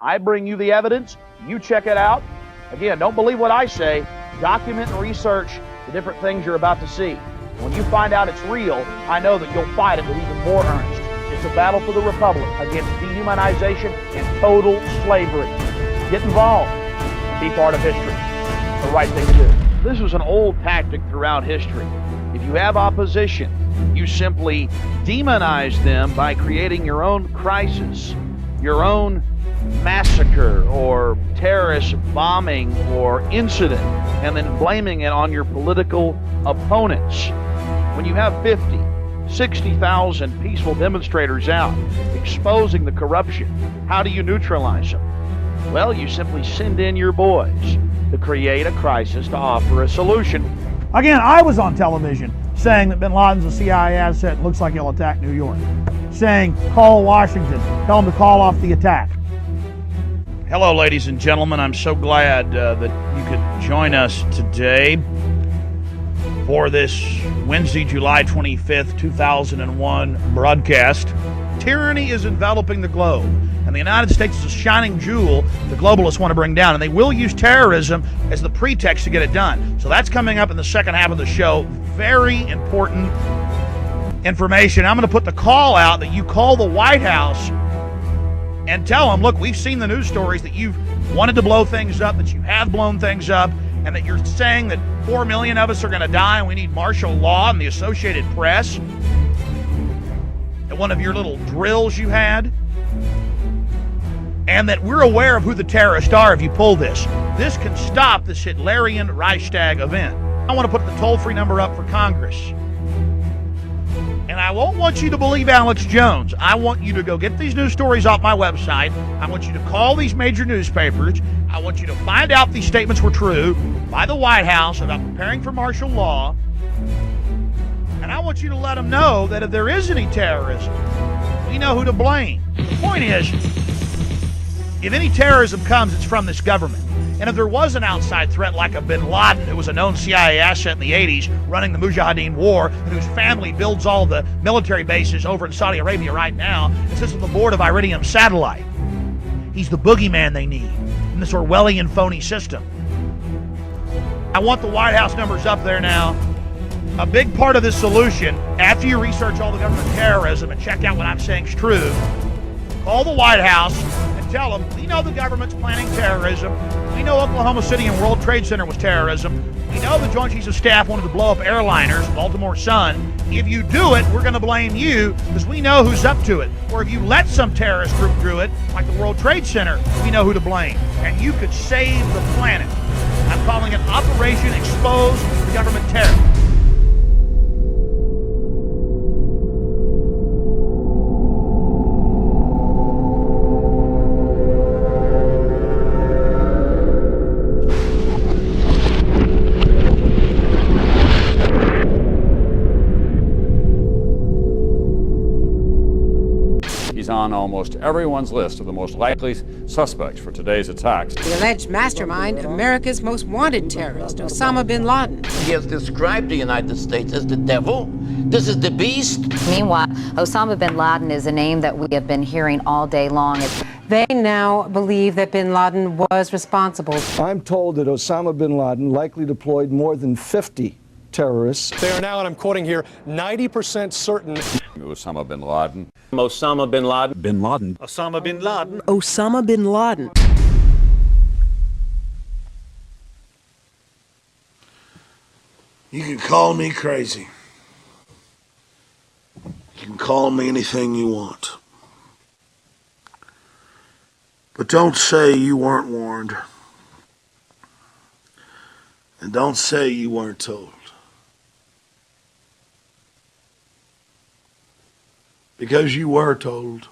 I bring you the evidence, you check it out. Again, don't believe what I say. Document and research the different things you're about to see. When you find out it's real, I know that you'll fight it with even more earnest. It's a battle for the Republic against dehumanization and total slavery. Get involved and be part of history. It's the right thing to do. This was an old tactic throughout history. If you have opposition, you simply demonize them by creating your own crisis, your own massacre or terrorist bombing or incident, and then blaming it on your political opponents. When you have 50, 60,000 peaceful demonstrators out exposing the corruption, how do you neutralize them? Well, you simply send in your boys to create a crisis, to offer a solution. Again, I was on television saying that bin Laden's a CIA asset and looks like he'll attack New York. Saying, call Washington, tell them to call off the attack. Hello, ladies and gentlemen. I'm so glad that you could join us today for this Wednesday, July 25th, 2001 broadcast. Tyranny is enveloping the globe, and the United States is a shining jewel the globalists want to bring down, and they will use terrorism as the pretext to get it done. So that's coming up in the second half of the show. Very important information. I'm going to put the call out that you call the White House and tell them, look, we've seen the news stories that you've wanted to blow things up, that you have blown things up, and that you're saying that 4 million of us are going to die and we need martial law and the Associated Press at one of your little drills you had, and that we're aware of who the terrorists are if you pull this. This can stop this Hitlerian Reichstag event. I want to put the toll-free number up for Congress. And I won't want you to believe Alex Jones. I want you to go get these news stories off my website. I want you to call these major newspapers. I want you to find out these statements were true by the White House about preparing for martial law. And I want you to let them know that if there is any terrorism, we know who to blame. The point is, if any terrorism comes, it's from this government. And if there was an outside threat like a bin Laden, who was a known CIA asset in the 80s, running the Mujahideen war, and whose family builds all the military bases over in Saudi Arabia right now, and sits on the board of Iridium Satellite. He's the boogeyman they need in this Orwellian phony system. I want the White House numbers up there now. A big part of this solution, after you research all the government terrorism and check out what I'm saying is true, call the White House and tell them, we know the government's planning terrorism. We know Oklahoma City and World Trade Center was terrorism. We know the Joint Chiefs of Staff wanted to blow up airliners, Baltimore Sun. If you do it, we're going to blame you because we know who's up to it. Or if you let some terrorist group do it, like the World Trade Center, we know who to blame. And you could save the planet. I'm calling it Operation Expose the Government Terror. On almost everyone's list of the most likely suspects for today's attacks. The alleged mastermind, America's most wanted terrorist, Osama bin Laden. He has described the United States as the devil. This is the beast. Meanwhile, Osama bin Laden is a name that we have been hearing all day long. They now believe that bin Laden was responsible. I'm told that Osama bin Laden likely deployed more than 50 terrorists. They are now, and I'm quoting here, 90% certain. Osama bin Laden. Osama bin Laden. Bin Laden. Osama bin Laden. Osama bin Laden. You can call me crazy. You can call me anything you want. But don't say you weren't warned. And don't say you weren't told. Because you were told.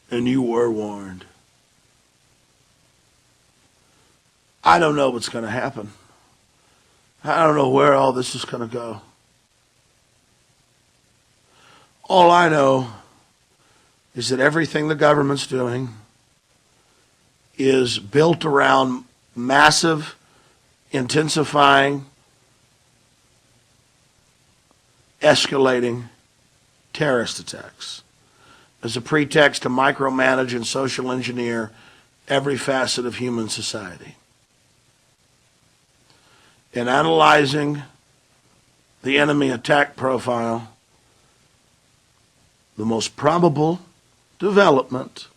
And you were warned. I don't know what's going to happen. I don't know where all this is going to go. All I know is that everything the government's doing is built around massive, intensifying, escalating terrorist attacks. as a pretext to micromanage and social engineer every facet of human society. In analyzing the enemy attack profile, the most probable development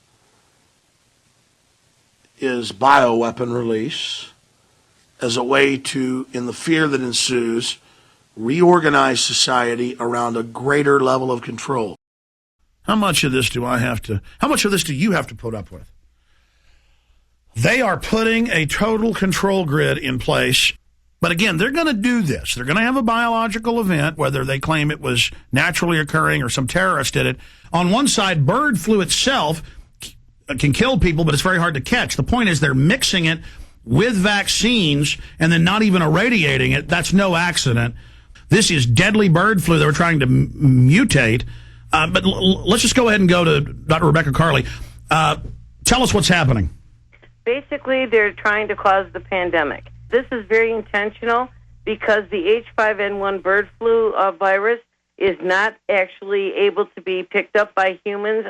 is bioweapon release as a way to, in the fear that ensues, reorganize society around a greater level of control. How much of this do you have to put up with? They are putting a total control grid in place. But again, they're going to do this. They're going to have a biological event, whether they claim it was naturally occurring or some terrorist did it. On one side, bird flu itself can kill people, but it's very hard to catch. The point is they're mixing it with vaccines and then not even irradiating it. That's no accident. This is deadly bird flu they were trying to mutate. But let's just go ahead and go to Dr. Rebecca Carley. Tell us what's happening. Basically, they're trying to cause the pandemic. This is very intentional because the H5N1 bird flu virus is not actually able to be picked up by humans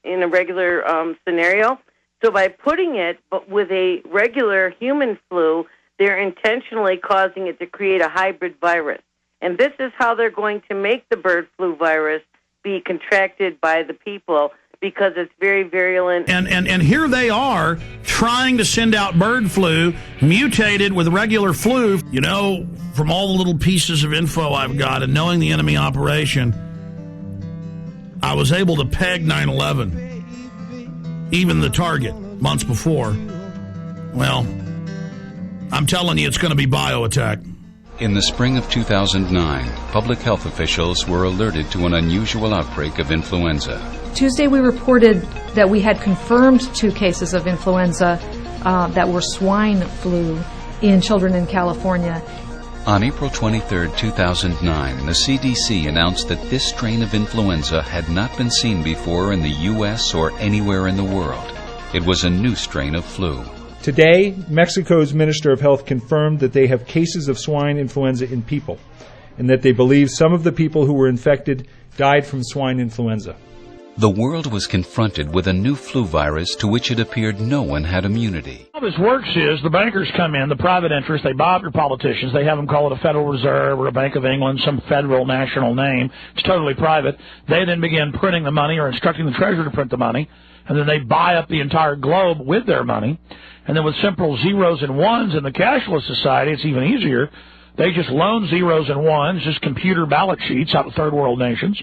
in a regular scenario. So by putting it with a regular human flu, they're intentionally causing it to create a hybrid virus. And this is how they're going to make the bird flu virus be contracted by the people, because it's very virulent. And here they are trying to send out bird flu mutated with regular flu. You know, from all the little pieces of info I've got and knowing the enemy operation, I was able to peg 9/11, even the target, months before. Well, I'm telling you, it's going to be bioattack. In the spring of 2009, public health officials were alerted to an unusual outbreak of influenza. Tuesday, we reported that we had confirmed 2 cases of influenza that were swine flu in children in California. On April 23, 2009, the CDC announced that this strain of influenza had not been seen before in the U.S. or anywhere in the world. It was a new strain of flu. Today, Mexico's Minister of Health confirmed that they have cases of swine influenza in people, and that they believe some of the people who were infected died from swine influenza. The world was confronted with a new flu virus to which it appeared no one had immunity. How this works is the bankers come in, the private interests, they buy up your politicians, they have them call it a Federal Reserve or a Bank of England, some federal national name. It's totally private. They then begin printing the money or instructing the Treasury to print the money, and then they buy up the entire globe with their money. And then with simple zeros and ones in the cashless society, it's even easier. They just loan zeros and ones, just computer balance sheets out to third world nations.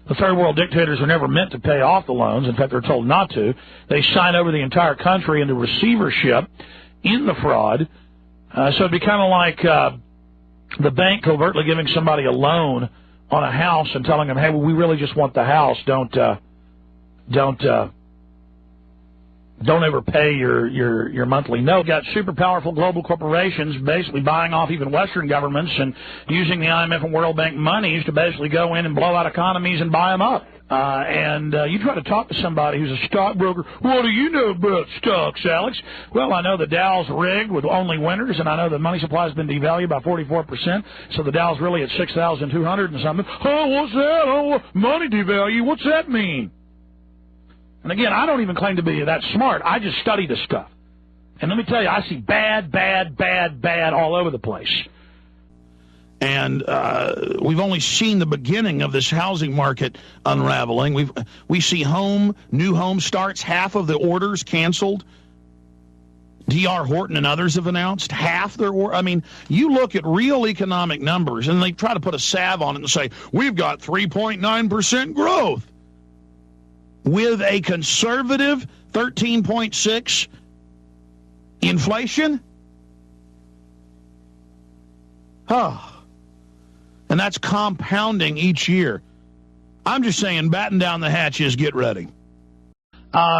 The third world dictators were never meant to pay off the loans. In fact, they're told not to. They sign over the entire country into receivership in the fraud. So it'd be kind of like the bank covertly giving somebody a loan on a house and telling them, hey, well, we really just want the house. Don't overpay your monthly note. You've got super powerful global corporations basically buying off even Western governments and using the IMF and World Bank monies to basically go in and blow out economies and buy them up. You try to talk to somebody who's a stockbroker, what do you know about stocks, Alex? Well, I know the Dow's rigged with only winners, and I know the money supply has been devalued by 44%, so the Dow's really at 6,200 and something. Oh, what's that? Oh, money devalue, what's that mean? And again, I don't even claim to be that smart. I just study this stuff. And let me tell you, I see bad all over the place. And we've only seen the beginning of this housing market unraveling. We see new home starts, half of the orders canceled. D.R. Horton and others have announced half their orders. I mean, you look at real economic numbers, and they try to put a salve on it and say, we've got 3.9% growth. With a conservative 13.6 inflation? Oh. And that's compounding each year. I'm just saying, batten down the hatches, get ready.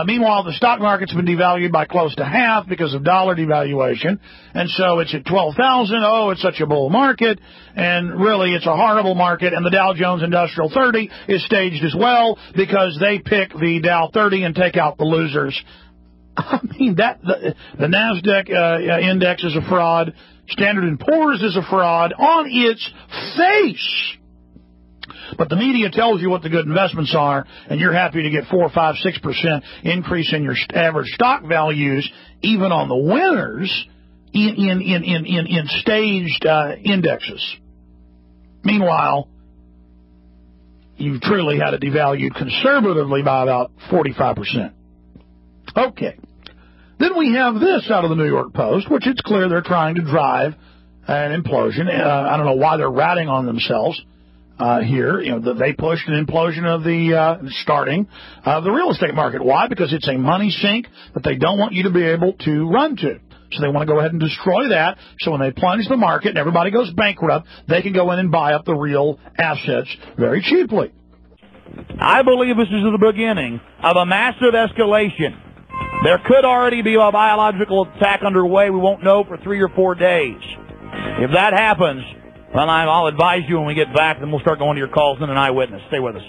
Meanwhile, the stock market's been devalued by close to half because of dollar devaluation, and so it's at 12,000. Oh, it's such a bull market, and really it's a horrible market, and the Dow Jones Industrial 30 is staged as well because they pick the Dow 30 and take out the losers. I mean, the NASDAQ index is a fraud. Standard & Poor's is a fraud on its face. But the media tells you what the good investments are, and you're happy to get 4, 5, 6% increase in your average stock values, even on the winners, in staged indexes. Meanwhile, you've truly had it devalued conservatively by about 45%. Okay. Then we have this out of the New York Post, which it's clear they're trying to drive an implosion. I don't know why they're ratting on themselves here. You know, they pushed an implosion of the starting of the real estate market. Why? Because it's a money sink that they don't want you to be able to run to. So they want to go ahead and destroy that. So when they plunge the market and everybody goes bankrupt, they can go in and buy up the real assets very cheaply. I believe this is the beginning of a massive escalation. There could already be a biological attack underway. We won't know for 3 or 4 days. If that happens, well, I'll advise you when we get back, then we'll start going to your calls in an eyewitness. Stay with us.